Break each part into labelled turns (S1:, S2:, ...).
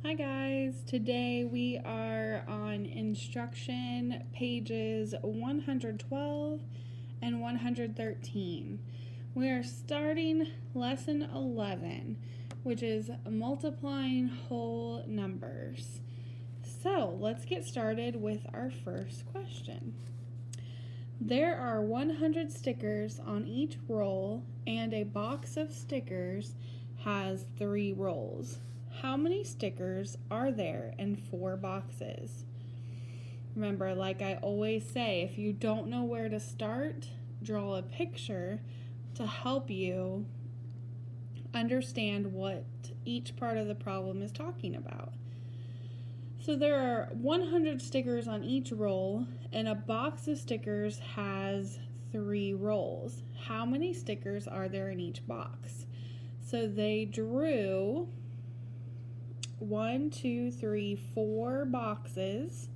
S1: Hi guys, today we are on instruction pages 112 and 113. We are starting lesson 11, which is multiplying whole numbers. So let's get started with our first question. There are 100 stickers on each roll, and a box of stickers has 3 rolls. How many stickers are there in 4 boxes? Remember, like I always say, if you don't know where to start, draw a picture to help you understand what each part of the problem is talking about. So there are 100 stickers on each roll, and a box of stickers has 3 rolls. How many stickers are there in each box? So they drew 4 boxes.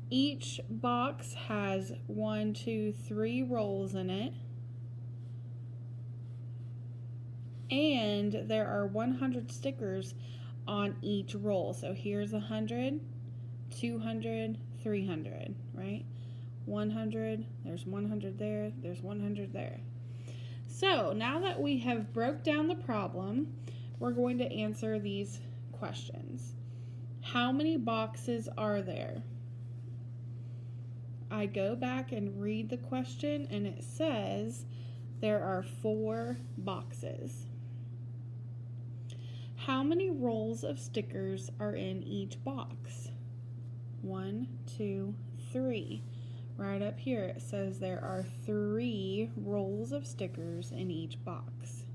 S1: Each box has 3 rolls in it. And there are 100 stickers on each roll. So here's 100, 200, 300, right? 100, there's 100 there, there's 100 there. So now that we have broke down the problem, we're going to answer these questions. How many boxes are there? I go back and read the question and it says there are 4 boxes. How many rolls of stickers are in each box? 1, 2, 3. Right up here it says there are 3 rolls of stickers in each box.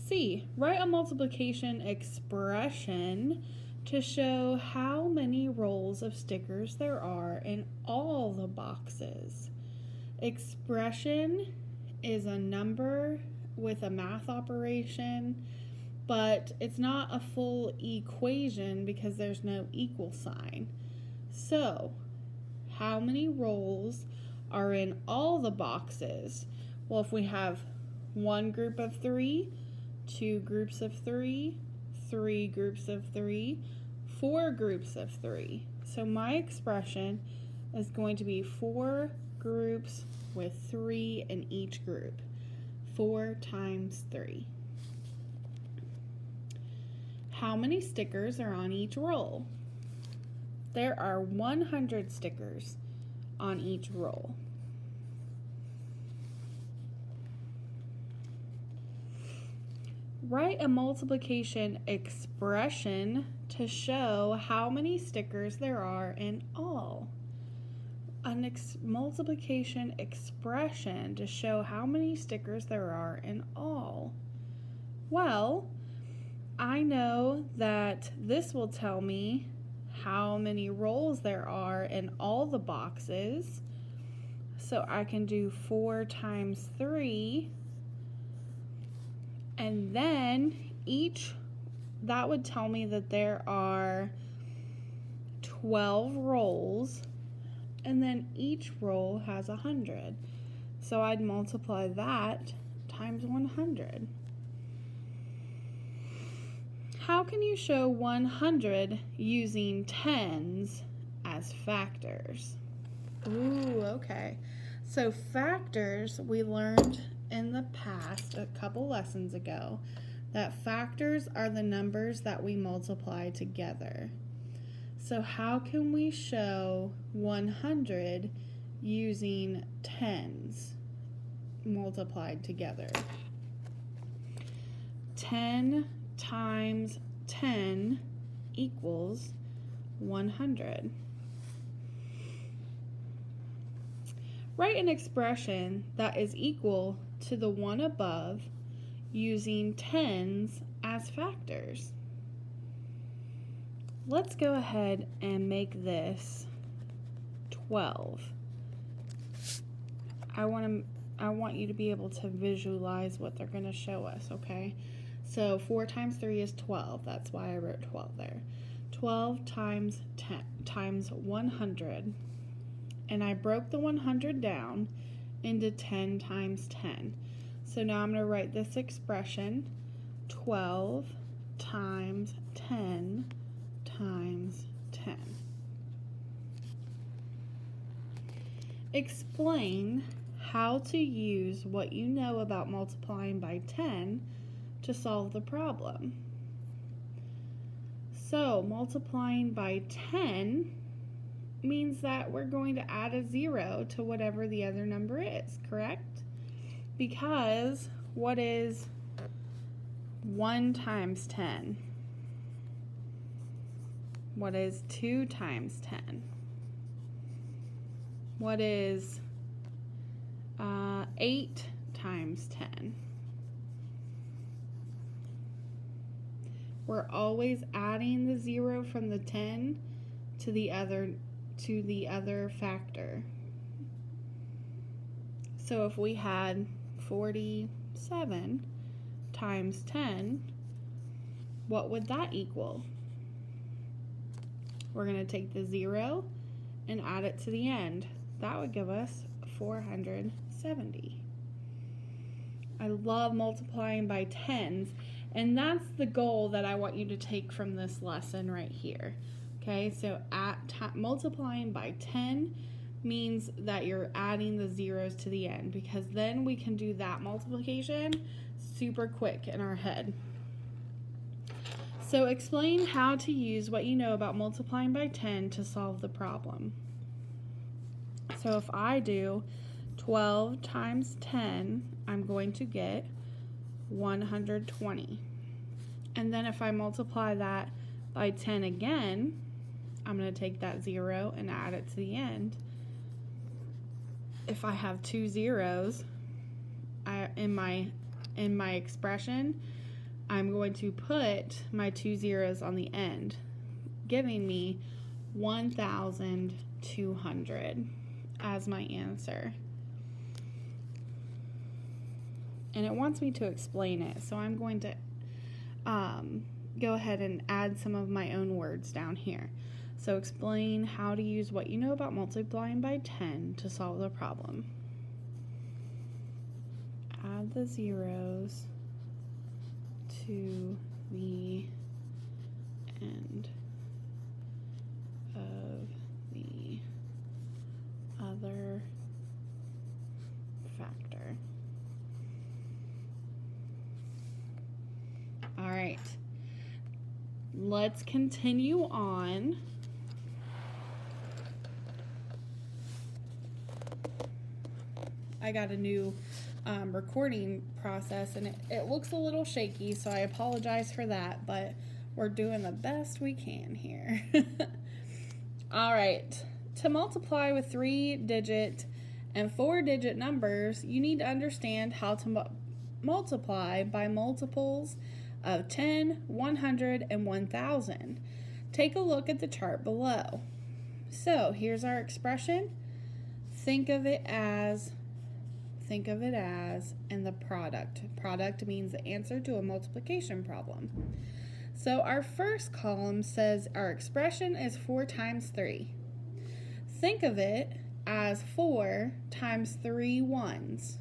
S1: C. Write a multiplication expression to show how many rolls of stickers there are in all the boxes. Expression is a number with a math operation, but it's not a full equation because there's no equal sign. So, how many rolls are in all the boxes? Well, if we have 1 group of 3, 2 groups of 3, 3 groups of 3, 4 groups of 3. So my expression is going to be 4 groups with 3 in each group. 4 times 3. How many stickers are on each roll? There are 100 stickers on each roll. Write a multiplication expression to show how many stickers there are in all. A multiplication expression to show how many stickers there are in all. Well, I know that this will tell me how many rolls there are in all the boxes. So I can do 4 times 3. And then that would tell me that there are 12 rolls, and then each roll has 100. So I'd multiply that times 100. How can you show 100 using tens as factors? Ooh, okay. So factors, we learned in the past, a couple lessons ago, that factors are the numbers that we multiply together. So how can we show 100 using tens multiplied together? 10 times 10 equals 100. Write an expression that is equal to the one above using tens as factors. Let's go ahead and make this 12. I want you to be able to visualize what they're going to show us, okay? So 4 times 3 is 12. That's why I wrote 12 there. 12 times 10 times 100. And I broke the 100 down into 10 times 10. So now I'm going to write this expression, 12 times 10 times 10. Explain how to use what you know about multiplying by 10 to solve the problem. So multiplying by 10 means that we're going to add a 0 to whatever the other number is, correct? Because what is 1 times 10? What is 2 times 10? What is 8 times 10? We're always adding the 0 from the 10 to the other factor. So if we had 47 times 10, what would that equal? We're going to take the 0 and add it to the end. That would give us 470. I love multiplying by tens, and that's the goal that I want you to take from this lesson right here. Okay, so multiplying by 10 means that you're adding the zeros to the end, because then we can do that multiplication super quick in our head. So explain how to use what you know about multiplying by 10 to solve the problem. So if I do 12 times 10, I'm going to get 120. And then if I multiply that by 10 again, I'm going to take that 0 and add it to the end. If I have two zeros in my expression, I'm going to put my two zeros on the end, giving me 1,200 as my answer. And it wants me to explain it, so I'm going to go ahead and add some of my own words down here. So explain how to use what you know about multiplying by 10 to solve the problem. Add the zeros to the end of the other factor. All right, let's continue on. I got a new recording process, and it looks a little shaky, so I apologize for that, but we're doing the best we can here. All right, to multiply with 3-digit and 4-digit numbers, you need to understand how to multiply by multiples of 10, 100, and 1,000. Take a look at the chart below. So here's our expression. Think of it as and the product. Product means the answer to a multiplication problem. So our first column says our expression is 4 times 3. Think of it as 4 times 3 ones.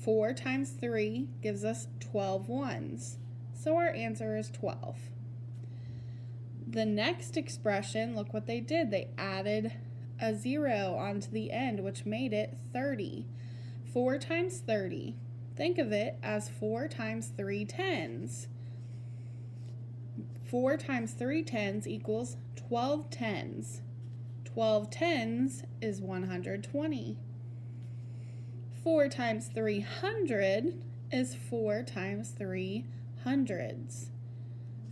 S1: 4 times 3 gives us 12 ones. So our answer is 12. The next expression, look what they did. They added a 0 onto the end, which made it 30. 4 times 30. Think of it as 4 times 3 tens. 4 times 3 tens equals 12 tens. 12 tens is 120. 4 times 300 is 4 times 3 hundreds.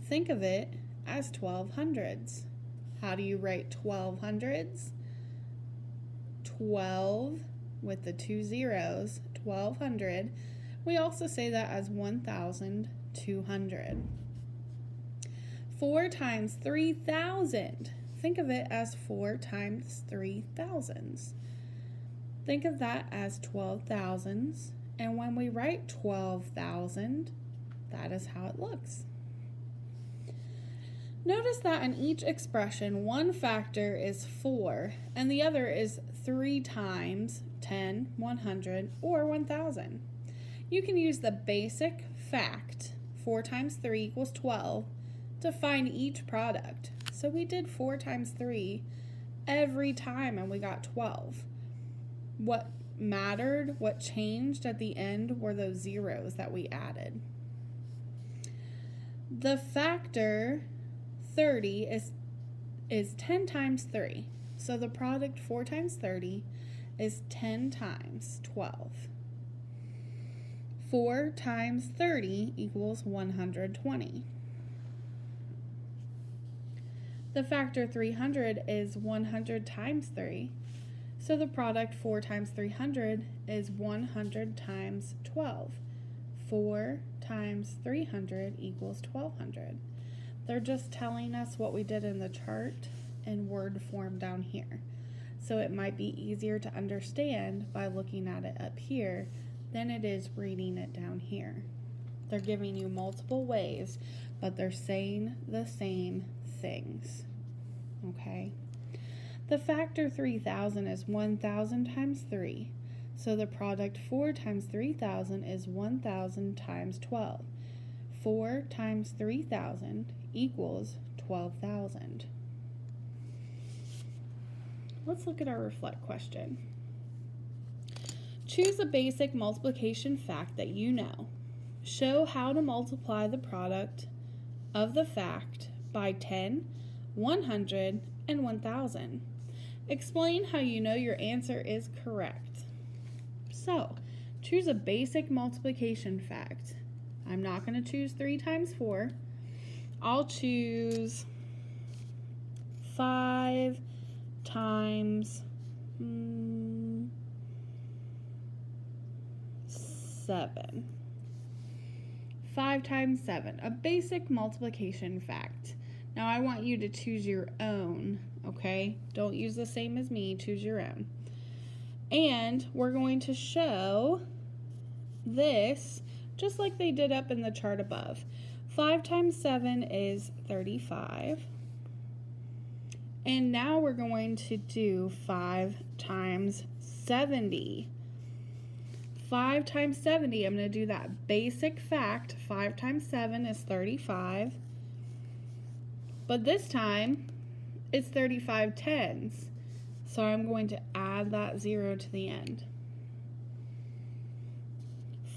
S1: Think of it as 12 hundreds. How do you write 12 hundreds? 12 with the two zeros, 1,200. We also say that as 1,200. 4 times 3,000. Think of it as 4 times 3 thousands. Think of that as 12 thousands. And when we write 12,000, that is how it looks. Notice that in each expression, one factor is 4 and the other is 3 times 10, 100, or 1,000. You can use the basic fact 4 times 3 equals 12, to find each product. So we did 4 times 3 every time and we got 12. What mattered, what changed at the end were those zeros that we added. The factor 30 is 10 times 3. So the product 4 times 30 is 10 times 12. 4 times 30 equals 120. The factor 300 is 100 times 3. So the product 4 times 300 is 100 times 12. 4 times 300 equals 1200. They're just telling us what we did in the chart in word form down here. So it might be easier to understand by looking at it up here than it is reading it down here. They're giving you multiple ways, but they're saying the same things. Okay? The factor 3000 is 1000 times 3. So the product 4 times 3000 is 1000 times 12. 4 times 3000 equals 12,000. Let's look at our reflect question. Choose a basic multiplication fact that you know. Show how to multiply the product of the fact by 10, 100, and 1000. Explain how you know your answer is correct. So, choose a basic multiplication fact. I'm not going to choose 3 times 4. I'll choose 5 times 7. 5 times 7, a basic multiplication fact. Now I want you to choose your own, okay? Don't use the same as me, choose your own. And we're going to show this just like they did up in the chart above. 5 times 7 is 35. And now we're going to do 5 times 70. 5 times 70, I'm going to do that basic fact. 5 times 7 is 35. But this time, it's 35 tens. So I'm going to add that 0 to the end.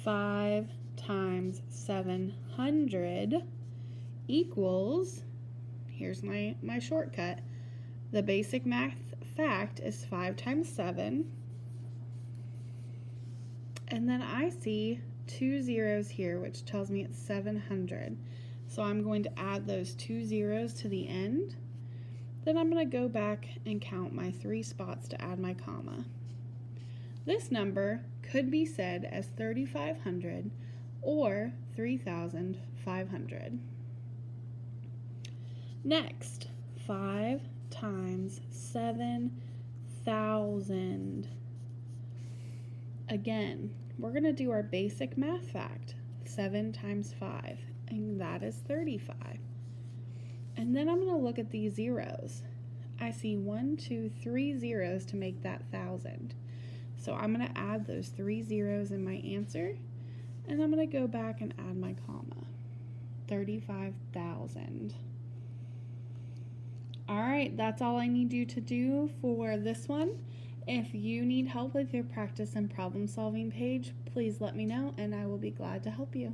S1: 5 times 700 equals, here's my shortcut. The basic math fact is 5 times 7. And then I see 2 zeros here, which tells me it's 700. So I'm going to add those 2 zeros to the end. Then I'm going to go back and count my 3 spots to add my comma. This number could be said as 3,500 or 3,500. Next, 5 times 7,000. Again, we're going to do our basic math fact. 7 times 5, and that is 35. And then I'm going to look at these zeros. I see 1, 2, 3 zeros to make that 1,000. So I'm going to add those 3 zeros in my answer, and I'm going to go back and add my comma. 35,000. All right, that's all I need you to do for this one. If you need help with your practice and problem solving page, please let me know and I will be glad to help you.